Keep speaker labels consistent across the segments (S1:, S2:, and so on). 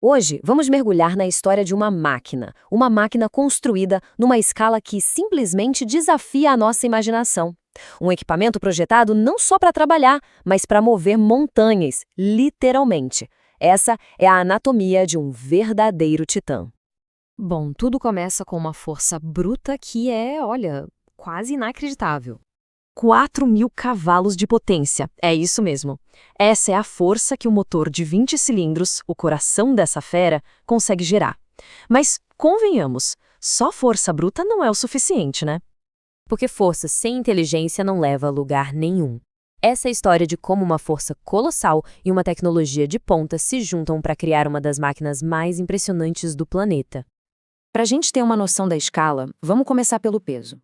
S1: Hoje, vamos mergulhar na história de uma máquina construída numa escala que simplesmente desafia a nossa imaginação. Um equipamento projetado não só para trabalhar, mas para mover montanhas, literalmente. Essa é a anatomia de um verdadeiro titã. Bom, tudo começa com uma força bruta que é, olha, quase inacreditável. 4.000 cavalos de potência, é isso mesmo. Essa é a força que o motor de 20 cilindros, o coração dessa fera, consegue gerar. Mas, convenhamos, só força bruta não é o suficiente, né? Porque força sem inteligência não leva a lugar nenhum. Essa é a história de como uma força colossal e uma tecnologia de ponta se juntam para criar uma das máquinas mais impressionantes do planeta. Para a gente ter uma noção da escala, vamos começar pelo peso.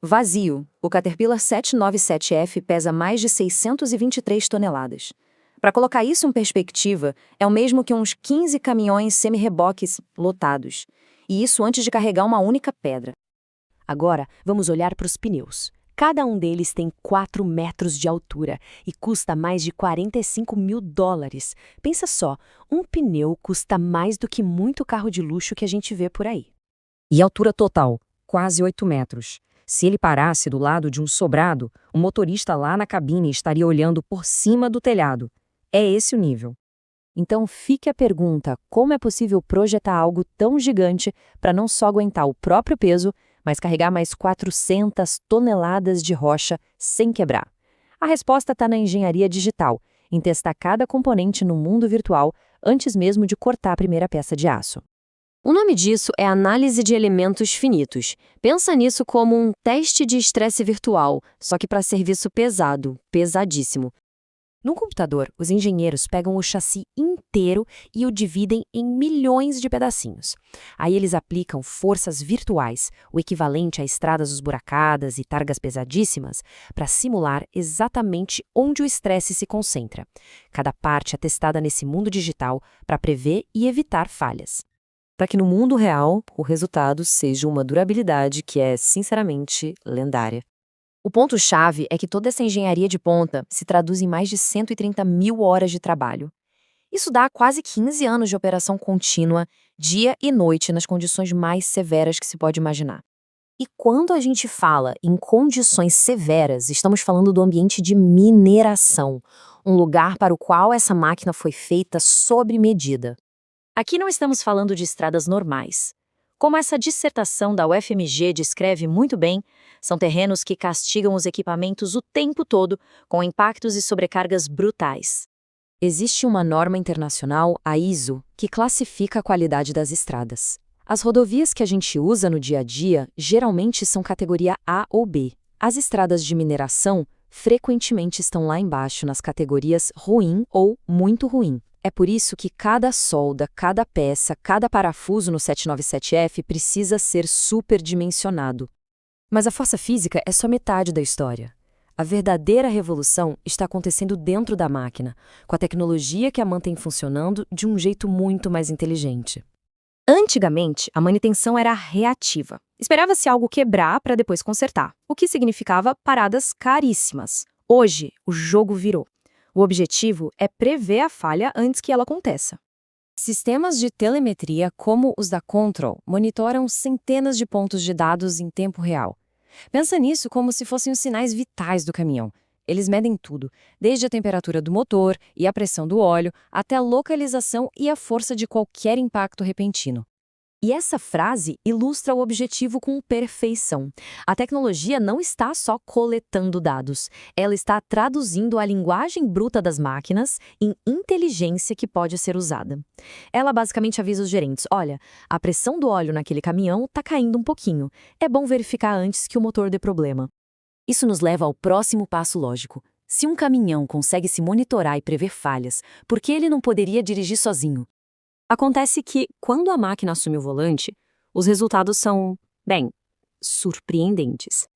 S1: Vazio, o Caterpillar 797F pesa mais de 623 toneladas. Para colocar isso em perspectiva, é o mesmo que uns 15 caminhões semi-reboques lotados. E isso antes de carregar uma única pedra. Agora, vamos olhar para os pneus. Cada um deles tem 4 metros de altura e custa mais de $45.000. Pensa só, um pneu custa mais do que muito carro de luxo que a gente vê por aí.
S2: E altura total, quase 8 metros. Se ele parasse do lado de um sobrado, o motorista lá na cabine estaria olhando por cima do telhado. É esse o nível.
S1: Então fique a pergunta, como é possível projetar algo tão gigante para não só aguentar o próprio peso, mas carregar mais 400 toneladas de rocha sem quebrar? A resposta está na engenharia digital, em testar cada componente no mundo virtual antes mesmo de cortar a primeira peça de aço. O nome disso é análise de elementos finitos. Pensa nisso como um teste de estresse virtual, só que para serviço pesado, pesadíssimo. No computador, os engenheiros pegam o chassi inteiro e o dividem em milhões de pedacinhos. Aí eles aplicam forças virtuais, o equivalente a estradas esburacadas e targas pesadíssimas, para simular exatamente onde o estresse se concentra. Cada parte é testada nesse mundo digital para prever e evitar falhas. Para que no mundo real o resultado seja uma durabilidade que é, sinceramente, lendária. O ponto-chave é que toda essa engenharia de ponta se traduz em mais de 130.000 horas de trabalho. Isso dá quase 15 anos de operação contínua, dia e noite, nas condições mais severas que se pode imaginar. E quando a gente fala em condições severas, estamos falando do ambiente de mineração, um lugar para o qual essa máquina foi feita sob medida. Aqui não estamos falando de estradas normais. Como essa dissertação da UFMG descreve muito bem, são terrenos que castigam os equipamentos o tempo todo, com impactos e sobrecargas brutais. Existe uma norma internacional, a ISO, que classifica a qualidade das estradas. As rodovias que a gente usa no dia a dia geralmente são categoria A ou B. As estradas de mineração frequentemente estão lá embaixo nas categorias ruim ou muito ruim. É por isso que cada solda, cada peça, cada parafuso no 797F precisa ser superdimensionado. Mas a força física é só metade da história. A verdadeira revolução está acontecendo dentro da máquina, com a tecnologia que a mantém funcionando de um jeito muito mais inteligente. Antigamente, a manutenção era reativa. Esperava-se algo quebrar para depois consertar, o que significava paradas caríssimas. Hoje, o jogo virou. O objetivo é prever a falha antes que ela aconteça. Sistemas de telemetria como os da Control monitoram centenas de pontos de dados em tempo real. Pensa nisso como se fossem os sinais vitais do caminhão. Eles medem tudo, desde a temperatura do motor e a pressão do óleo, até a localização e a força de qualquer impacto repentino. E essa frase ilustra o objetivo com perfeição. A tecnologia não está só coletando dados, ela está traduzindo a linguagem bruta das máquinas em inteligência que pode ser usada. Ela basicamente avisa os gerentes: olha, a pressão do óleo naquele caminhão está caindo um pouquinho. É bom verificar antes que o motor dê problema. Isso nos leva ao próximo passo lógico. Se um caminhão consegue se monitorar e prever falhas, por que ele não poderia dirigir sozinho? Acontece que, quando a máquina assume o volante, os resultados são, bem, surpreendentes.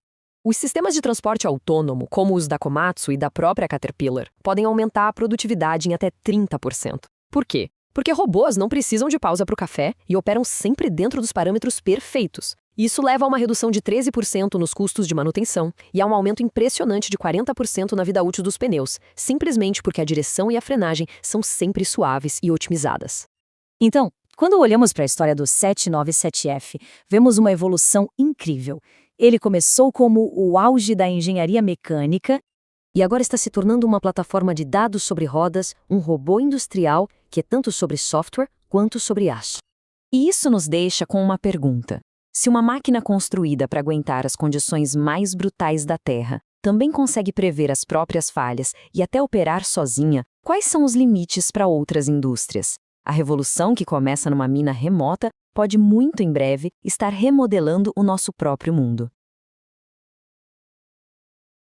S1: Os sistemas de transporte autônomo, como os da Komatsu e da própria Caterpillar, podem aumentar a produtividade em até 30%. Por quê? Porque robôs não precisam de pausa para o café e operam sempre dentro dos parâmetros perfeitos. Isso leva a uma redução de 13% nos custos de manutenção e a um aumento impressionante de 40% na vida útil dos pneus, simplesmente porque a direção e a frenagem são sempre suaves e otimizadas. Então, quando olhamos para a história do 797F, vemos uma evolução incrível. Ele começou como o auge da engenharia mecânica
S2: E agora está se tornando uma plataforma de dados sobre rodas, um robô industrial que é tanto sobre software quanto sobre aço.
S1: e isso nos deixa com uma pergunta. Se uma máquina construída para aguentar as condições mais brutais da Terra também consegue prever as próprias falhas e até operar sozinha, quais são os limites para outras indústrias? A revolução que começa numa mina remota pode muito em breve estar remodelando o nosso próprio mundo.